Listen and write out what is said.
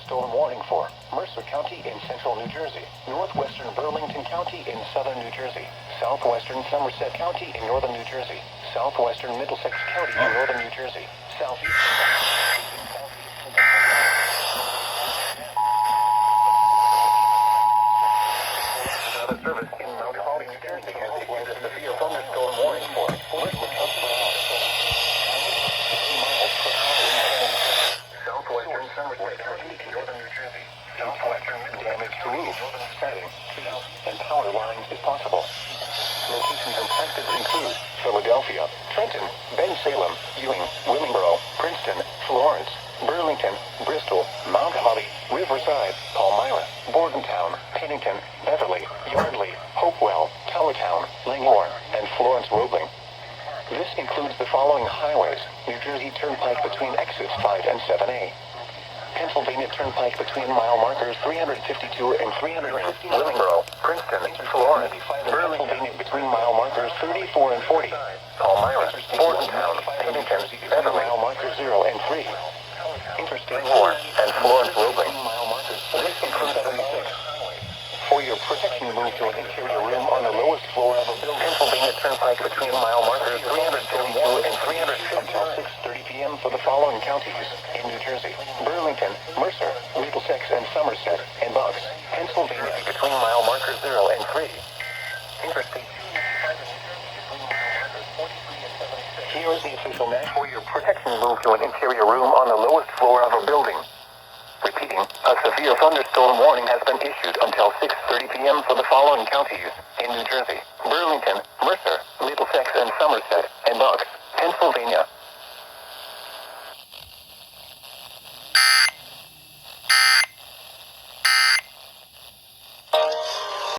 thunderstorm warning for Mercer County in central New Jersey, northwestern Burlington County in southern New Jersey, southwestern Somerset County in northern New Jersey, southwestern Middlesex County in northern New Jersey, southeastern service in Mount Holly, New Jersey has issued a severe thunderstorm warning for Mercer County. Southwestern Somerset County in northern New Jersey. Southwestern damage to roof, siding, trees, and power lines is possible. Locations impacted include Philadelphia, Trenton, Bensalem, Ewing, Willingboro, Princeton, Florence, Burlington, Bristol, Mount Holly, Riverside, Palmyra, Bordentown, Pennington, Beverly, Yardley, Hopewell, Towertown, Langhorne, and Florence-Roebling. This includes the following highways: New Jersey Turnpike between exits 5 and 7A. Pennsylvania Turnpike between mile markers 352 and 350. Willingboro, Princeton, Florence, Pennsylvania between mile markers 34 and 40. Palmyra, Bordentown, Pennington, Beverly, mile markers 0 and 3. Interstate 4 and Florence-Roebling. This includes 76. For your protection, move to an interior room on the lowest floor of a building. Pennsylvania Turnpike between mile markers 332 and 350 until 6:30 p.m. for the following counties in New Jersey: Burlington, Mercer, Middlesex and Somerset, and Bucks. Pennsylvania between mile markers 0 and 3. Interstate. Here is the official map. For your protection, move to an interior room on the lowest floor of a building. Repeating, a severe thunderstorm warning has been issued until 6:30 p.m. for the following counties in New Jersey: Burlington.